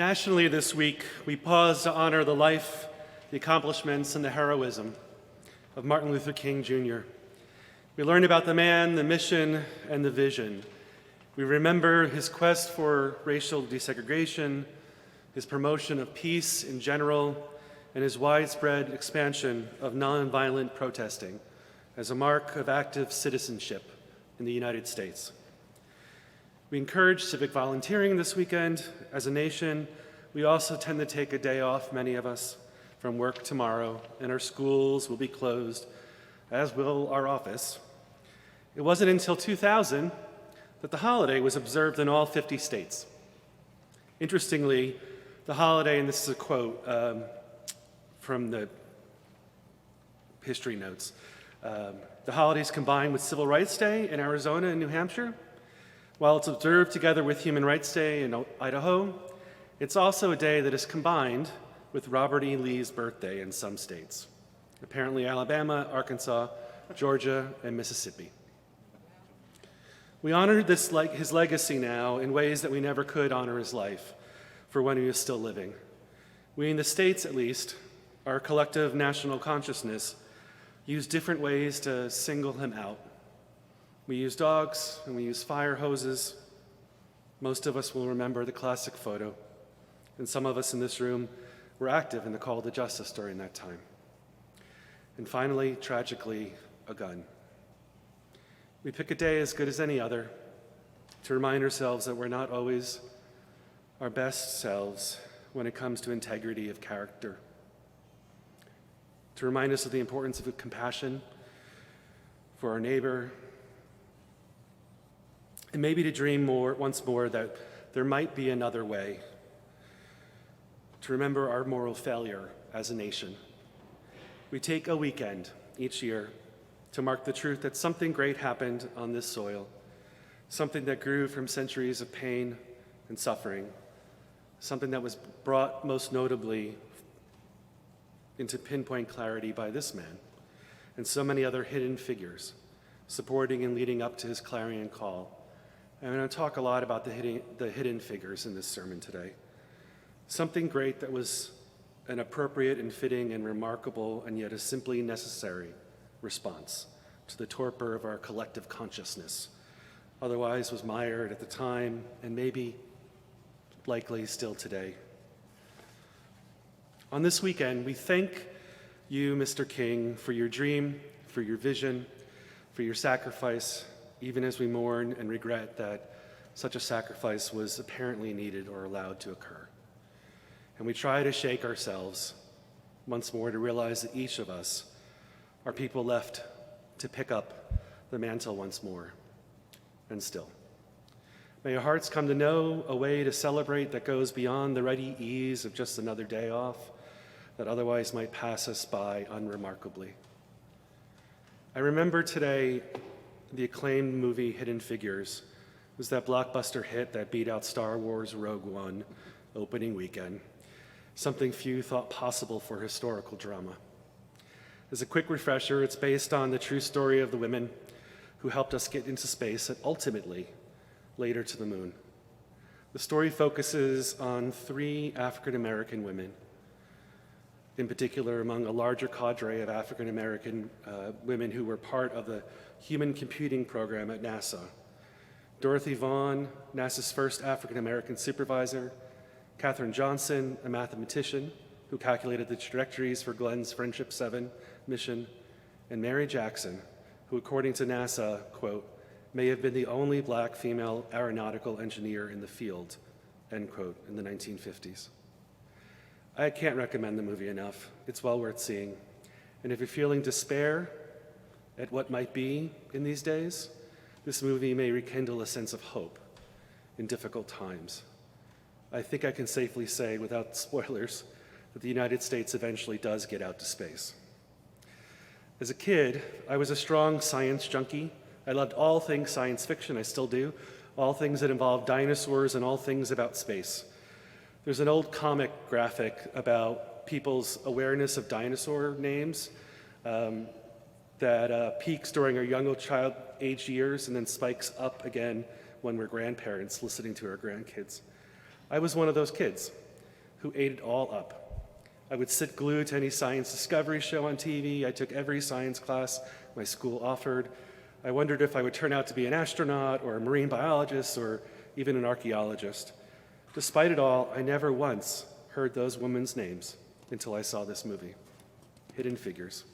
Nationally this week, we pause to honor the life, the accomplishments, and the heroism of Martin Luther King Jr. We learn about the man, the mission, and the vision. We remember his quest for racial desegregation, his promotion of peace in general, and his widespread expansion of nonviolent protesting as a mark of active citizenship in the United States. We encourage civic volunteering this weekend. As a nation, we also tend to take a day off, many of us, from work tomorrow, and our schools will be closed, as will our office. It wasn't until 2000 that the holiday was observed in all 50 states. Interestingly, the holiday, and this is a quote from the history notes, the holidays combined with Civil Rights Day in Arizona and New Hampshire. While it's observed together with Human Rights Day in Idaho, it's also a day that is combined with Robert E. Lee's birthday in some states. Apparently Alabama, Arkansas, Georgia, and Mississippi. We honor his legacy now in ways that we never could honor his life for when he was still living. We in the states, at least, our collective national consciousness, use different ways to single him out. We use dogs and we use fire hoses. Most of us will remember the classic photo, and some of us in this room were active in the call to justice during that time. And finally, tragically, a gun. We pick a day as good as any other to remind ourselves that we're not always our best selves when it comes to integrity of character, to remind us of the importance of compassion for our neighbor, and maybe to dream once more that there might be another way, to remember our moral failure as a nation. We take a weekend each year to mark the truth that something great happened on this soil, something that grew from centuries of pain and suffering, something that was brought most notably into pinpoint clarity by this man and so many other hidden figures supporting and leading up to his clarion call. I'm going to talk a lot about the hidden figures in this sermon today. Something great that was an appropriate and fitting and remarkable and yet a simply necessary response to the torpor of our collective consciousness, otherwise was mired at the time and maybe likely still today. On this weekend, we thank you, Mr. King, for your dream, for your vision, for your sacrifice, even as we mourn and regret that such a sacrifice was apparently needed or allowed to occur. And we try to shake ourselves once more to realize that each of us are people left to pick up the mantle once more, and still. May our hearts come to know a way to celebrate that goes beyond the ready ease of just another day off that otherwise might pass us by unremarkably. I remember today the acclaimed movie Hidden Figures. It was that blockbuster hit that beat out Star Wars Rogue One opening weekend, something few thought possible for historical drama. As a quick refresher, it's based on the true story of the women who helped us get into space and ultimately later to the moon. The story focuses on 3 African-American women, in particular among a larger cadre of African-American women who were part of the Human Computing Program at NASA. Dorothy Vaughan, NASA's first African-American supervisor, Katherine Johnson, a mathematician who calculated the trajectories for Glenn's Friendship 7 mission, and Mary Jackson, who according to NASA, quote, may have been the only black female aeronautical engineer in the field, end quote, in the 1950s. I can't recommend the movie enough. It's well worth seeing. And if you're feeling despair at what might be in these days, this movie may rekindle a sense of hope in difficult times. I think I can safely say, without spoilers, that the United States eventually does get out to space. As a kid, I was a strong science junkie. I loved all things science fiction, I still do, all things that involve dinosaurs and all things about space. There's an old comic graphic about people's awareness of dinosaur names that peaks during our young child age years and then spikes up again when we're grandparents listening to our grandkids. I was one of those kids. who ate it all up. I would sit glued to any science discovery show on TV. I took every science class my school offered. I wondered if I would turn out to be an astronaut or a marine biologist or even an archaeologist. Despite it all, I never once heard those women's names until I saw this movie, Hidden Figures.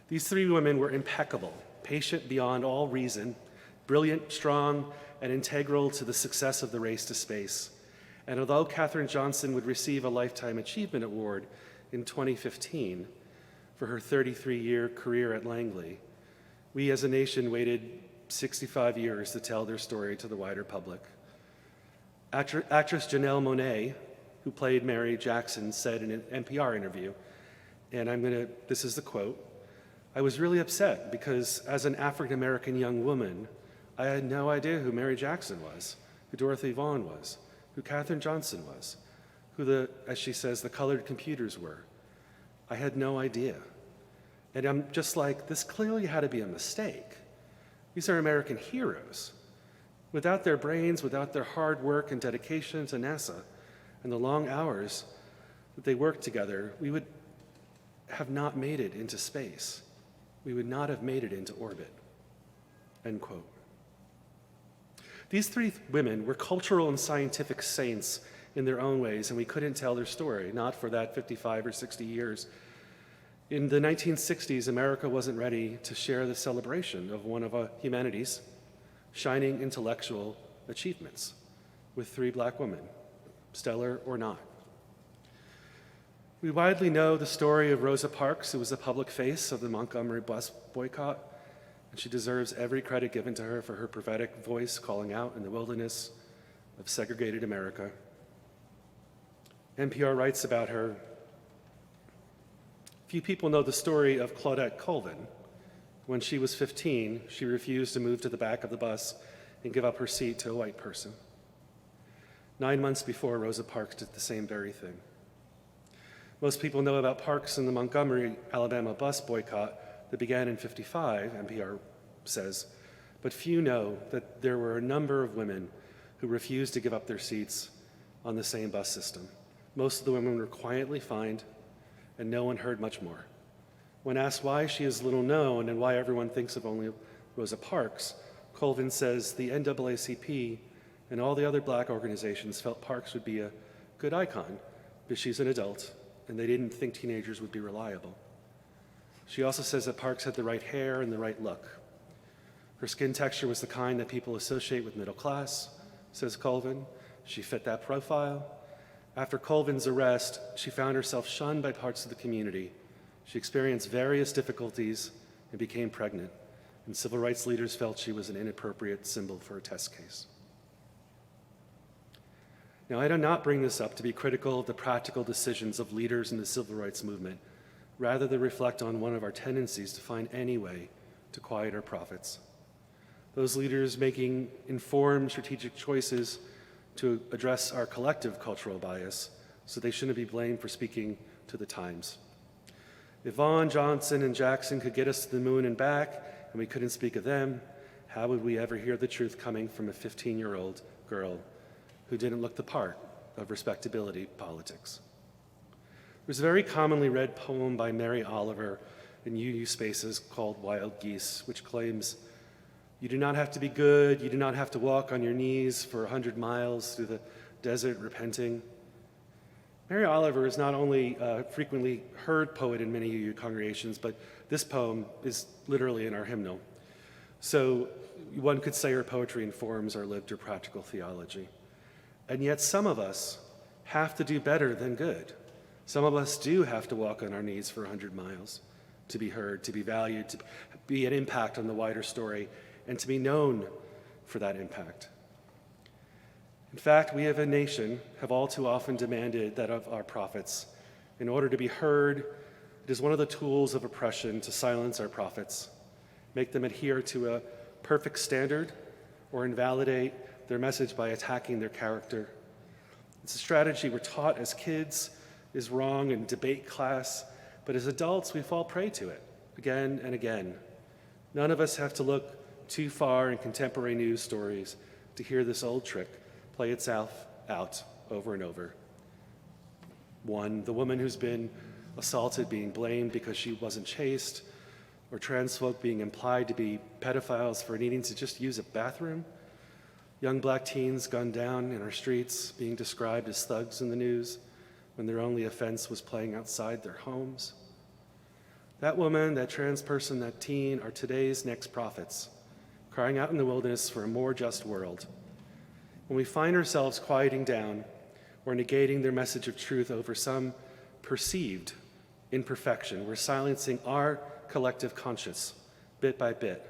These three women were impeccable, patient beyond all reason, brilliant, strong, and integral to the success of the race to space. And although Katherine Johnson would receive a Lifetime Achievement Award in 2015 for her 33-year career at Langley, we as a nation waited 65 years to tell their story to the wider public. Actress Janelle Monáe, who played Mary Jackson, said in an NPR interview, and this is the quote, "I was really upset because as an African-American young woman, I had no idea who Mary Jackson was, who Dorothy Vaughan was, who Katherine Johnson was, who as she says, the colored computers were. I had no idea. And I'm just like, this clearly had to be a mistake. These are American heroes. Without their brains, without their hard work and dedication to NASA and the long hours that they worked together, we would have not made it into space. We would not have made it into orbit." End quote. These three women were cultural and scientific saints in their own ways, and we couldn't tell their story, not for that 55 or 60 years. In the 1960s, America wasn't ready to share the celebration of one of humanity's shining intellectual achievements with three black women, stellar or not. We widely know the story of Rosa Parks, who was the public face of the Montgomery bus boycott, and she deserves every credit given to her for her prophetic voice calling out in the wilderness of segregated America. NPR writes about her, "Few people know the story of Claudette Colvin. When she was 15, she refused to move to the back of the bus and give up her seat to a white person. 9 months before, Rosa Parks did the same very thing." Most people know about Parks and the Montgomery, Alabama bus boycott that began in '55, NPR says, but few know that there were a number of women who refused to give up their seats on the same bus system. Most of the women were quietly fined, and no one heard much more. When asked why she is little known and why everyone thinks of only Rosa Parks, Colvin says the NAACP and all the other black organizations felt Parks would be a good icon, but she's an adult, and they didn't think teenagers would be reliable. She also says that Parks had the right hair and the right look. Her skin texture was the kind that people associate with middle class, says Colvin. She fit that profile. After Colvin's arrest, she found herself shunned by parts of the community. She experienced various difficulties and became pregnant, and civil rights leaders felt she was an inappropriate symbol for a test case. Now, I do not bring this up to be critical of the practical decisions of leaders in the civil rights movement, rather than reflect on one of our tendencies to find any way to quiet our prophets. Those leaders making informed strategic choices to address our collective cultural bias, so they shouldn't be blamed for speaking to the times. If Vaughan, Johnson, and Jackson could get us to the moon and back, and we couldn't speak of them, how would we ever hear the truth coming from a 15-year-old girl who didn't look the part of respectability politics? There's a very commonly read poem by Mary Oliver in UU Spaces called Wild Geese, which claims, "You do not have to be good, you do not have to walk on your knees for 100 miles through the desert repenting." Mary Oliver is not only a frequently heard poet in many UU congregations, but this poem is literally in our hymnal. So one could say her poetry informs our lived or practical theology. And yet some of us have to do better than good. Some of us do have to walk on our knees for 100 miles to be heard, to be valued, to be an impact on the wider story, and to be known for that impact. In fact, we as a nation have all too often demanded that of our prophets. In order to be heard, it is one of the tools of oppression to silence our prophets, make them adhere to a perfect standard, or invalidate their message by attacking their character. It's a strategy we're taught as kids is wrong in debate class, but as adults we fall prey to it again and again. None of us have to look too far in contemporary news stories to hear this old trick play itself out over and over. One, the woman who's been assaulted being blamed because she wasn't chaste, or trans folk being implied to be pedophiles for needing to just use a bathroom. Young black teens gunned down in our streets, being described as thugs in the news when their only offense was playing outside their homes. That woman, that trans person, that teen are today's next prophets, crying out in the wilderness for a more just world. When we find ourselves quieting down or negating their message of truth over some perceived imperfection, we're silencing our collective conscience bit by bit.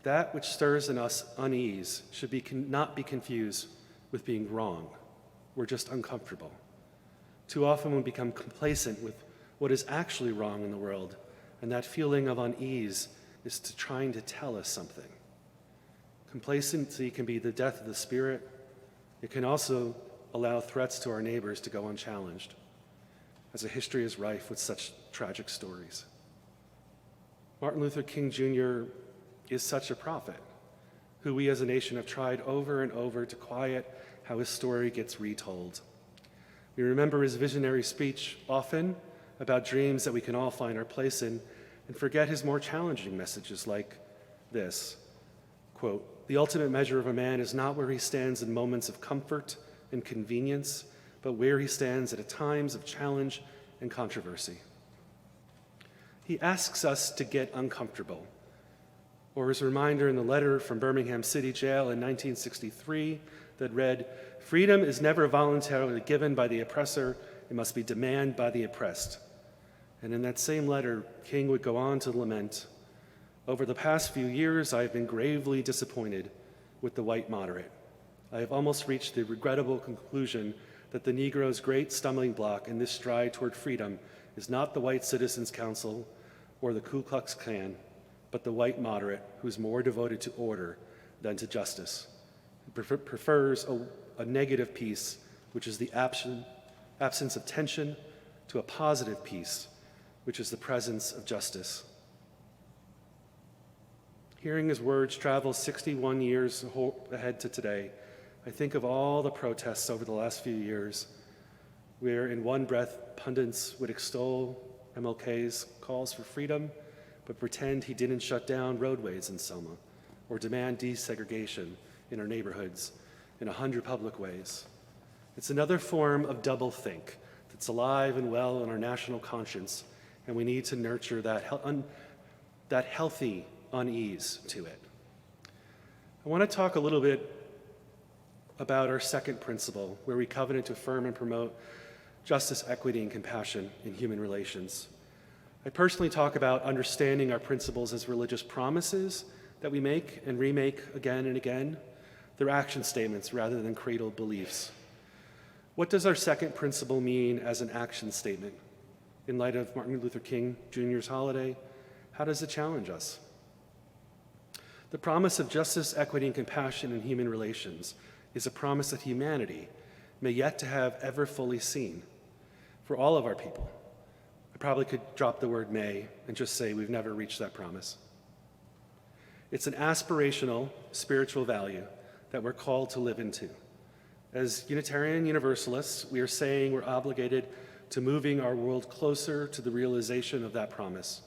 That which stirs in us unease should not be confused with being wrong. We're just uncomfortable. Too often we become complacent with what is actually wrong in the world, and that feeling of unease is trying to tell us something. Complacency can be the death of the spirit. It can also allow threats to our neighbors to go unchallenged, as a history is rife with such tragic stories. Martin Luther King Jr. is such a prophet who we as a nation have tried over and over to quiet how his story gets retold. We remember his visionary speech often about dreams that we can all find our place in, and forget his more challenging messages like this, quote, "The ultimate measure of a man is not where he stands in moments of comfort and convenience, but where he stands at times of challenge and controversy." He asks us to get uncomfortable. Or his reminder in the letter from Birmingham City Jail in 1963 that read, "Freedom is never voluntarily given by the oppressor, it must be demanded by the oppressed." And in that same letter, King would go on to lament, "Over the past few years, I have been gravely disappointed with the white moderate. I have almost reached the regrettable conclusion that the Negro's great stumbling block in this stride toward freedom is not the White Citizens Council or the Ku Klux Klan, but the white moderate who's more devoted to order than to justice, who prefers a negative peace, which is the absence of tension, to a positive peace, which is the presence of justice." Hearing his words travel 61 years ahead to today, I think of all the protests over the last few years where in one breath pundits would extol MLK's calls for freedom, but pretend he didn't shut down roadways in Selma or demand desegregation in our neighborhoods in 100 public ways. It's another form of doublethink that's alive and well in our national conscience, and we need to nurture that healthy unease to it. I want to talk a little bit about our second principle, where we covenant to affirm and promote justice, equity, and compassion in human relations. I personally talk about understanding our principles as religious promises that we make and remake again and again. They're action statements rather than cradled beliefs. What does our second principle mean as an action statement? In light of Martin Luther King Jr.'s holiday, how does it challenge us? The promise of justice, equity, and compassion in human relations is a promise that humanity may yet to have ever fully seen for all of our people. I probably could drop the word may and just say we've never reached that promise. It's an aspirational spiritual value that we're called to live into. As Unitarian Universalists, we are saying we're obligated to moving our world closer to the realization of that promise.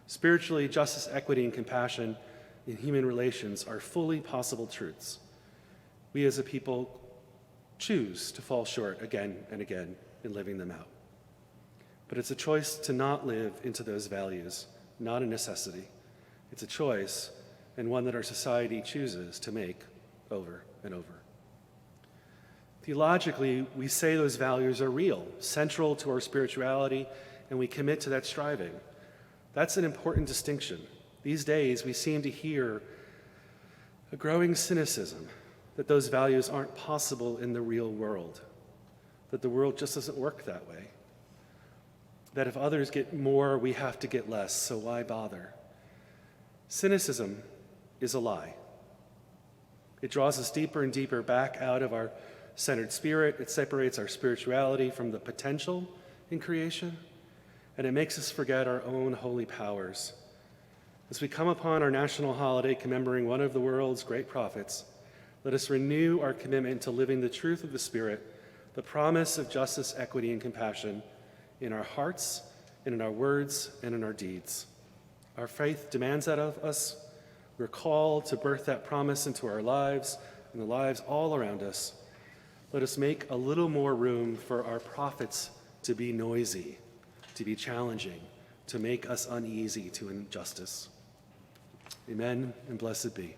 Spiritually, justice, equity, and compassion in human relations are fully possible truths. We as a people choose to fall short again and again in living them out. But it's a choice to not live into those values, not a necessity. It's a choice, and one that our society chooses to make over and over. Theologically, we say those values are real, central to our spirituality, and we commit to that striving. That's an important distinction. These days, we seem to hear a growing cynicism that those values aren't possible in the real world, that the world just doesn't work that way, that if others get more, we have to get less, so why bother? Cynicism is a lie. It draws us deeper and deeper back out of our centered spirit. It separates our spirituality from the potential in creation, and it makes us forget our own holy powers. As we come upon our national holiday commemorating one of the world's great prophets, let us renew our commitment to living the truth of the Spirit, the promise of justice, equity, and compassion in our hearts, and in our words, and in our deeds. Our faith demands that of us. We're called to birth that promise into our lives and the lives all around us. Let us make a little more room for our prophets to be noisy, to be challenging, to make us uneasy to injustice. Amen, and blessed be.